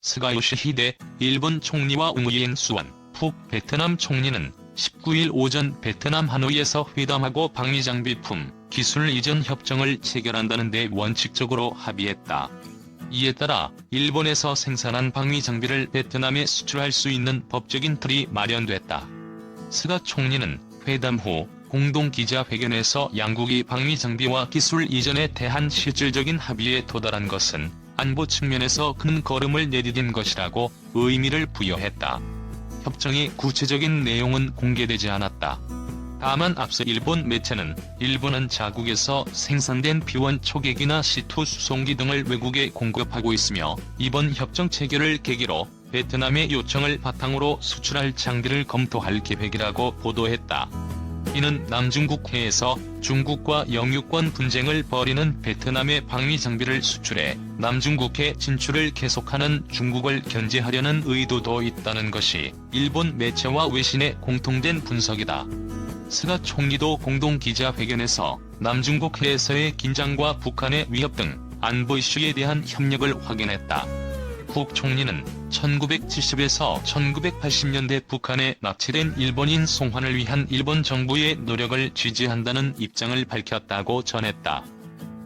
스가 요시히데 일본 총리와 응우이엔 수완 북베트남 총리는 19일 오전 베트남 하노이에서 회담하고 방위장비품 기술 이전 협정을 체결한다는 데 원칙적으로 합의했다. 이에 따라 일본에서 생산한 방위장비를 베트남에 수출할 수 있는 법적인 틀이 마련됐다. 스가 총리는 회담 후 공동기자회견에서 양국이 방위장비와 기술 이전에 대한 실질적인 합의에 도달한 것은 안보 측면에서 큰 걸음을 내디딘 것이라고 의미를 부여했다. 협정의 구체적인 내용은 공개되지 않았다. 다만 앞서 일본 매체는 일본은 자국에서 생산된 비원 초계기나 C2 수송기 등을 외국에 공급하고 있으며 이번 협정 체결을 계기로 베트남의 요청을 바탕으로 수출할 장비를 검토할 계획이라고 보도했다. 이는 남중국해에서 중국과 영유권 분쟁을 벌이는 베트남의 방위장비를 수출해 남중국해 진출을 계속하는 중국을 견제하려는 의도도 있다는 것이 일본 매체와 외신의 공통된 분석이다. 스가 총리도 공동기자회견에서 남중국해에서의 긴장과 북한의 위협 등 안보 이슈에 대한 협력을 확인했다. 국 총리는 1970에서 1980년대 북한에 납치된 일본인 송환을 위한 일본 정부의 노력을 지지한다는 입장을 밝혔다고 전했다.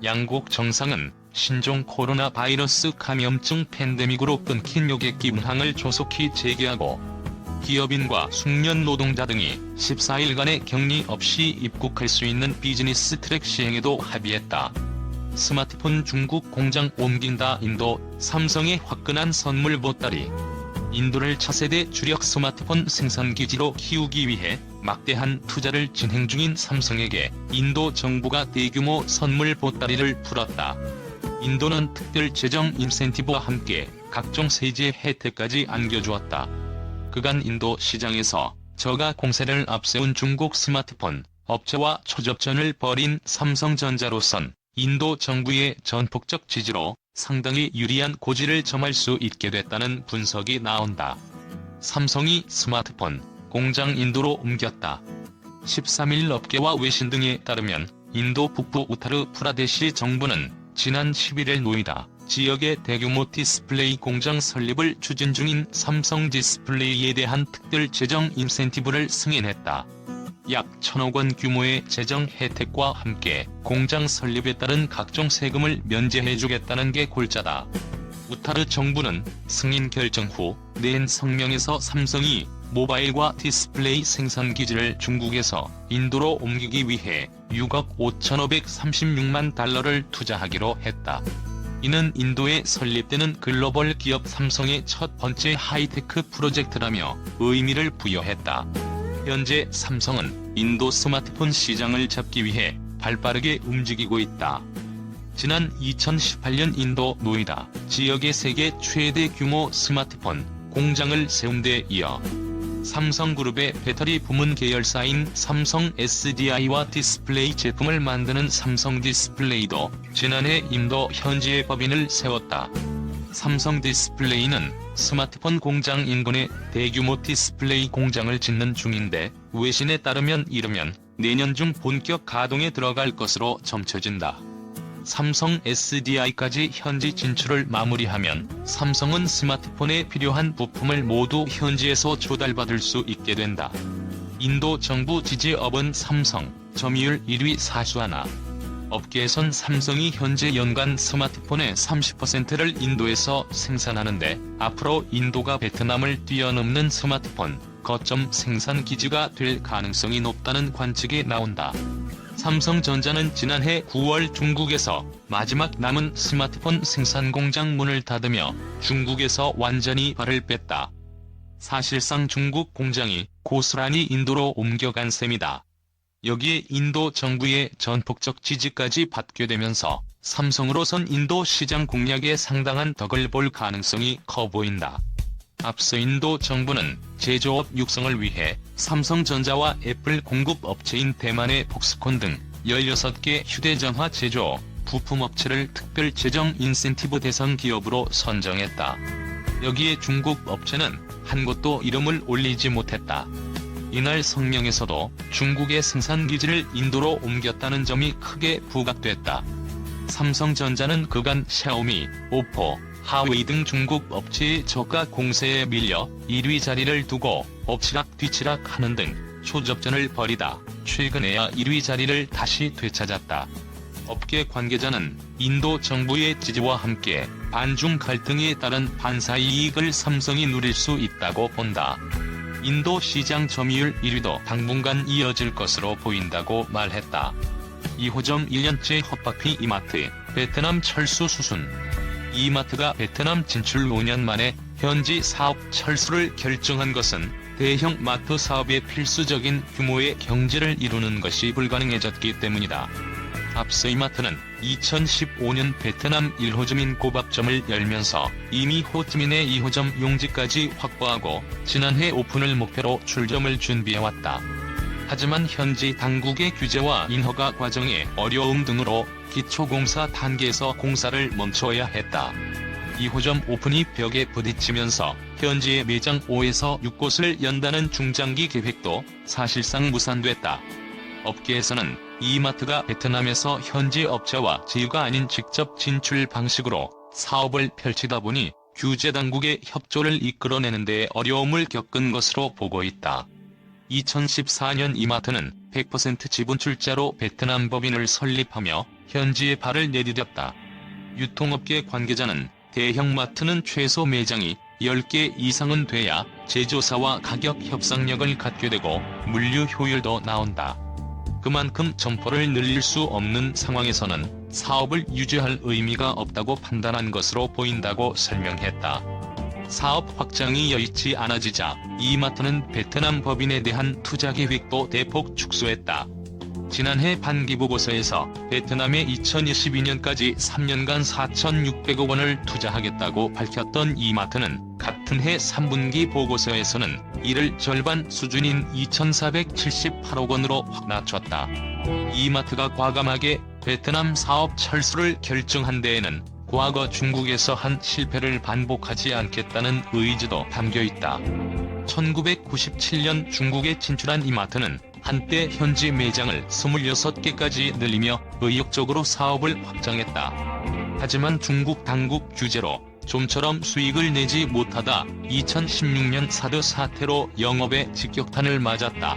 양국 정상은 신종 코로나 바이러스 감염증 팬데믹으로 끊긴 요객기 운항을 조속히 재개하고 기업인과 숙련 노동자 등이 14일간의 격리 없이 입국할 수 있는 비즈니스 트랙 시행에도 합의했다. 스마트폰 중국 공장 옮긴다. 인도 삼성의 화끈한 선물 보따리. 인도를 차세대 주력 스마트폰 생산기지로 키우기 위해 막대한 투자를 진행 중인 삼성에게 인도 정부가 대규모 선물 보따리를 풀었다. 인도는 특별 재정 인센티브와 함께 각종 세제 혜택까지 안겨주었다. 그간 인도 시장에서 저가 공세를 앞세운 중국 스마트폰 업체와 초접전을 벌인 삼성전자로선 인도 정부의 전폭적 지지로 상당히 유리한 고지를 점할 수 있게 됐다는 분석이 나온다. 삼성이 스마트폰 공장 인도로 옮겼다. 13일 업계와 외신 등에 따르면 인도 북부 우타르 프라데시 정부는 지난 11일 노이다 지역의 대규모 디스플레이 공장 설립을 추진 중인 삼성 디스플레이에 대한 특별 재정 인센티브를 승인했다. 약 1,000억 원 규모의 재정 혜택과 함께 공장 설립에 따른 각종 세금을 면제해주겠다는 게 골자다. 우타르 정부는 승인 결정 후 낸 성명에서 삼성이 모바일과 디스플레이 생산 기지를 중국에서 인도로 옮기기 위해 6억 5,536만 달러를 투자하기로 했다. 이는 인도에 설립되는 글로벌 기업 삼성의 첫 번째 하이테크 프로젝트라며 의미를 부여했다. 현재 삼성은 인도 스마트폰 시장을 잡기 위해 발빠르게 움직이고 있다. 지난 2018년 인도 노이다 지역의 세계 최대 규모 스마트폰 공장을 세운 데 이어 삼성그룹의 배터리 부문 계열사인 삼성 SDI와 디스플레이 제품을 만드는 삼성 디스플레이도 지난해 인도 현지에 법인을 세웠다. 삼성 디스플레이는 스마트폰 공장 인근에 대규모 디스플레이 공장을 짓는 중인데 외신에 따르면 이르면 내년 중 본격 가동에 들어갈 것으로 점쳐진다. 삼성 SDI까지 현지 진출을 마무리하면 삼성은 스마트폰에 필요한 부품을 모두 현지에서 조달받을 수 있게 된다. 인도 정부 지지업은 삼성, 점유율 1위 사수하나. 업계에선 삼성이 현재 연간 스마트폰의 30%를 인도에서 생산하는데 앞으로 인도가 베트남을 뛰어넘는 스마트폰 거점 생산 기지가 될 가능성이 높다는 관측이 나온다. 삼성전자는 지난해 9월 중국에서 마지막 남은 스마트폰 생산 공장 문을 닫으며 중국에서 완전히 발을 뺐다. 사실상 중국 공장이 고스란히 인도로 옮겨간 셈이다. 여기에 인도 정부의 전폭적 지지까지 받게 되면서 삼성으로선 인도 시장 공략에 상당한 덕을 볼 가능성이 커 보인다. 앞서 인도 정부는 제조업 육성을 위해 삼성전자와 애플 공급 업체인 대만의 폭스콘 등 16개 휴대전화 제조, 부품업체를 특별 재정 인센티브 대상 기업으로 선정했다. 여기에 중국 업체는 한 곳도 이름을 올리지 못했다. 이날 성명에서도 중국의 생산기지를 인도로 옮겼다는 점이 크게 부각됐다. 삼성전자는 그간 샤오미, 오포, 하웨이 등 중국 업체의 저가 공세에 밀려 1위 자리를 두고 엎치락뒤치락하는 등 초접전을 벌이다 최근에야 1위 자리를 다시 되찾았다. 업계 관계자는 인도 정부의 지지와 함께 반중 갈등에 따른 반사 이익을 삼성이 누릴 수 있다고 본다. 인도 시장 점유율 1위도 당분간 이어질 것으로 보인다고 말했다. 2호점 1년째 헛바퀴 이마트, 베트남 철수 수순. 이마트가 베트남 진출 5년 만에 현지 사업 철수를 결정한 것은 대형 마트 사업의 필수적인 규모의 경제를 이루는 것이 불가능해졌기 때문이다. 앞서 이마트는 2015년 베트남 1호점인 고밥점을 열면서 이미 호찌민의 2호점 용지까지 확보하고 지난해 오픈을 목표로 출점을 준비해왔다. 하지만 현지 당국의 규제와 인허가 과정의 어려움 등으로 기초공사 단계에서 공사를 멈춰야 했다. 2호점 오픈이 벽에 부딪히면서 현지의 매장 5에서 6곳을 연다는 중장기 계획도 사실상 무산됐다. 업계에서는 이마트가 베트남에서 현지 업체와 제휴가 아닌 직접 진출 방식으로 사업을 펼치다 보니 규제 당국의 협조를 이끌어내는 데 어려움을 겪은 것으로 보고 있다. 2014년 이마트는 100% 지분 출자로 베트남 법인을 설립하며 현지에 발을 내디뎠다. 유통업계 관계자는 대형마트는 최소 매장이 10개 이상은 돼야 제조사와 가격 협상력을 갖게 되고 물류 효율도 나온다. 그만큼 점포를 늘릴 수 없는 상황에서는 사업을 유지할 의미가 없다고 판단한 것으로 보인다고 설명했다. 사업 확장이 여의치 않아지자 이마트는 베트남 법인에 대한 투자 계획도 대폭 축소했다. 지난해 반기보고서에서 베트남에 2022년까지 3년간 4,600억 원을 투자하겠다고 밝혔던 이마트는 같은 해 3분기 보고서에서는 이를 절반 수준인 2,478억 원으로 확 낮췄다. 이마트가 과감하게 베트남 사업 철수를 결정한 데에는 과거 중국에서 한 실패를 반복하지 않겠다는 의지도 담겨있다. 1997년 중국에 진출한 이마트는 한때 현지 매장을 26개까지 늘리며 의욕적으로 사업을 확장했다. 하지만 중국 당국 규제로 좀처럼 수익을 내지 못하다 2016년 사드 사태로 영업에 직격탄을 맞았다.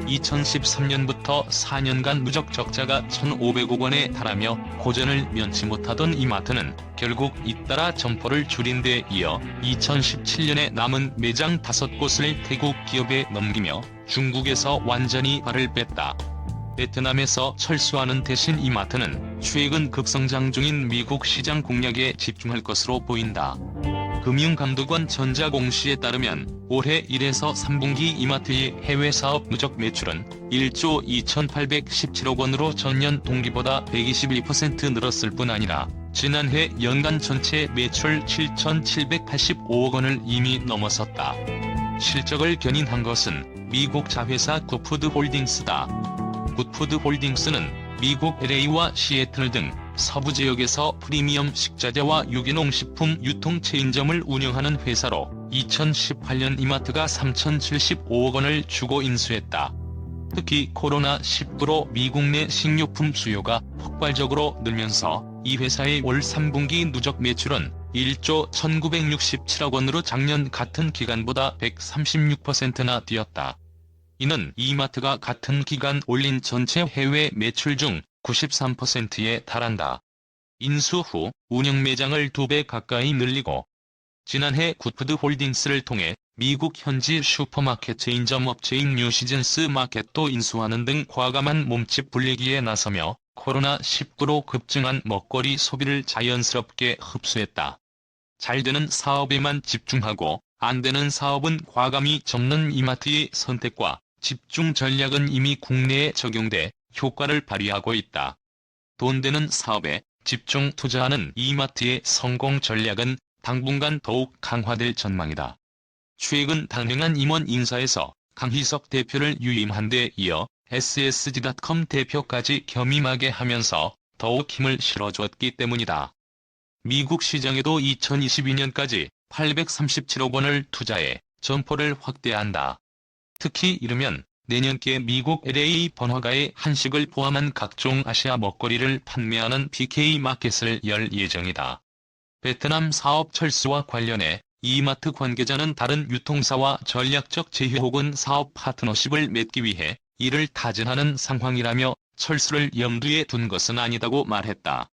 2013년부터 4년간 누적 적자가 1,500억 원에 달하며 고전을 면치 못하던 이마트는 결국 잇따라 점포를 줄인 데 이어 2017년에 남은 매장 5곳을 태국 기업에 넘기며 중국에서 완전히 발을 뺐다. 베트남에서 철수하는 대신 이마트는 최근 급성장 중인 미국 시장 공략에 집중할 것으로 보인다. 금융감독원 전자공시에 따르면 올해 1에서 3분기 이마트의 해외 사업 누적 매출은 1조 2,817억 원으로 전년 동기보다 122% 늘었을 뿐 아니라 지난해 연간 전체 매출 7,785억 원을 이미 넘어섰다. 실적을 견인한 것은 미국 자회사 굿푸드홀딩스다. 굿푸드홀딩스는 미국 LA와 시애틀 등 서부 지역에서 프리미엄 식자재와 유기농 식품 유통 체인점을 운영하는 회사로 2018년 이마트가 3,075억 원을 주고 인수했다. 특히 코로나19로 미국 내 식료품 수요가 폭발적으로 늘면서 이 회사의 올 3분기 누적 매출은 1조 1,967억 원으로 작년 같은 기간보다 136%나 뛰었다. 이는 이마트가 같은 기간 올린 전체 해외 매출 중 93%에 달한다. 인수 후 운영 매장을 2배 가까이 늘리고 지난해 굿푸드홀딩스를 통해 미국 현지 슈퍼마켓 체인점 업체인 뉴시즌스 마켓도 인수하는 등 과감한 몸집 불리기에 나서며 코로나19로 급증한 먹거리 소비를 자연스럽게 흡수했다. 잘 되는 사업에만 집중하고 안 되는 사업은 과감히 접는 이마트의 선택과 집중 전략은 이미 국내에 적용돼 효과를 발휘하고 있다. 돈 되는 사업에 집중 투자하는 이마트의 성공 전략은 당분간 더욱 강화될 전망이다. 최근 단행한 임원 인사에서 강희석 대표를 유임한 데 이어 ssg.com 대표까지 겸임하게 하면서 더욱 힘을 실어주었기 때문이다. 미국 시장에도 2022년까지 837억 원을 투자해 점포를 확대한다. 특히 이르면 내년께 미국 LA 번화가에 한식을 포함한 각종 아시아 먹거리를 판매하는 BK 마켓을 열 예정이다. 베트남 사업 철수와 관련해 이마트 관계자는 다른 유통사와 전략적 제휴 혹은 사업 파트너십을 맺기 위해 이를 타진하는 상황이라며 철수를 염두에 둔 것은 아니다고 말했다.